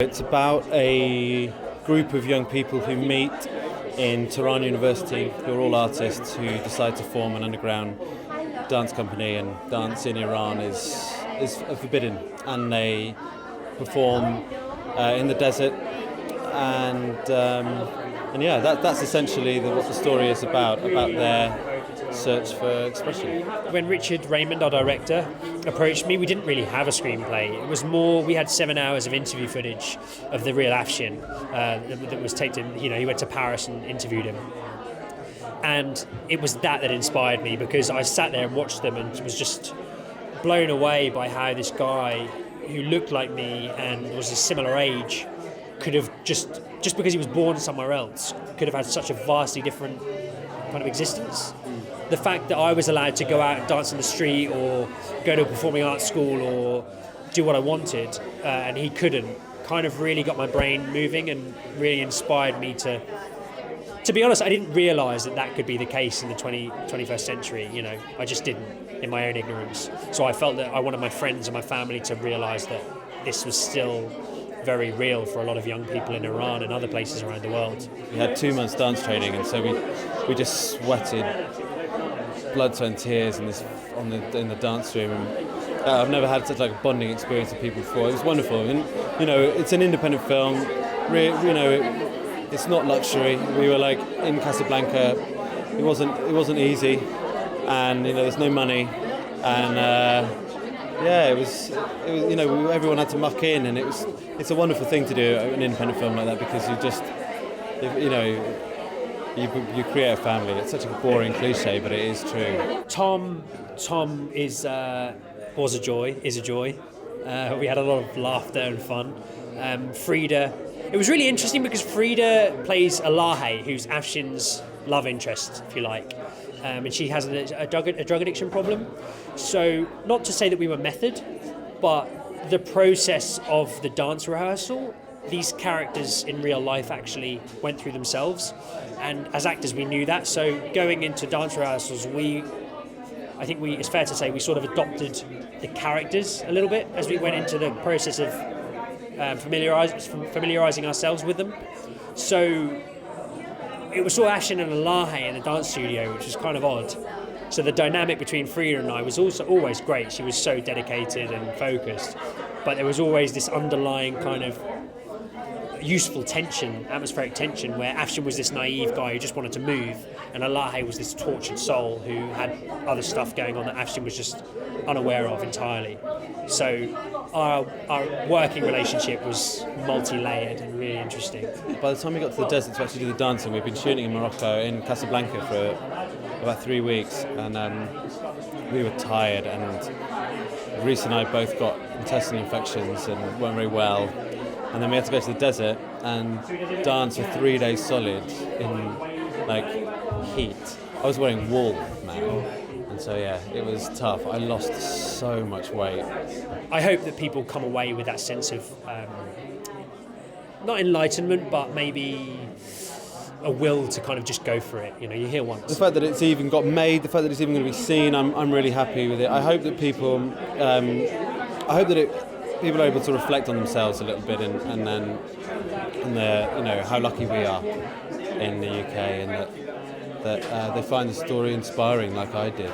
It's about a group of young people who meet in Tehran University, who are all artists who decide to form an underground dance company, and dance in Iran is forbidden, and they perform in the desert, and yeah, that's essentially what the story is about their search for expression. When Richard Raymond, our director, approached me, we didn't really have a screenplay. It was more, we had 7 hours of interview footage of the real Afshin that was taped in, he went to Paris and interviewed him. And it was that inspired me, because I sat there and watched them and was just blown away by how this guy who looked like me and was a similar age could have just because he was born somewhere else, could have had such a vastly different kind of existence. The fact that I was allowed to go out and dance in the street or go to a performing arts school or do what I wanted, and he couldn't, kind of really got my brain moving and really inspired me to be honest, I didn't realise that could be the case in the 21st century, I just didn't, in my own ignorance. So I felt that I wanted my friends and my family to realise that this was still very real for a lot of young people in Iran and other places around the world. We had 2 months dance training, and so we just sweated blood, sweat and tears in the dance room. And I've never had such a bonding experience with people before. It was wonderful, and it's an independent film. It's not luxury. We were in Casablanca. It wasn't easy, and there's no money, and it was everyone had to muck in, and it's a wonderful thing to do an independent film like that, because you create a family. It's such a boring cliche, but it is true. Tom was a joy. We had a lot of laughter and fun. Frida, it was really interesting because Frida plays Alahe, who's Afshin's love interest, if you like, and she has a drug addiction problem. So, not to say that we were method, but the process of the dance rehearsal, these characters in real life actually went through themselves, and as actors we knew that. So going into dance rehearsals, I think it's fair to say we sort of adopted the characters a little bit as we went into the process of familiarising ourselves with them. So it was sort of Afshin and Alahe in the dance studio, which was kind of odd. So the dynamic between Frida and I was also always great. She was so dedicated and focused, but there was always this underlying kind of useful tension, atmospheric tension, where Afshin was this naive guy who just wanted to move, and Alahe was this tortured soul who had other stuff going on that Afshin was just unaware of entirely. So our working relationship was multi-layered and really interesting. By the time we got to the desert to actually do the dancing, we'd been shooting in Morocco, in Casablanca, for about 3 weeks, and we were tired, and Reece and I both got intestinal infections and weren't very well. And then we had to go to the desert and dance for 3 days solid in heat. I was wearing wool, man. And so it was tough. I lost so much weight. I hope that people come away with that sense of not enlightenment, but maybe a will to kind of just go for it. You hear once. The fact that it's even got made, the fact that it's even going to be seen, I'm really happy with it. I hope that people, people are able to reflect on themselves a little bit, and how lucky we are in the UK, and that they find the story inspiring, like I did.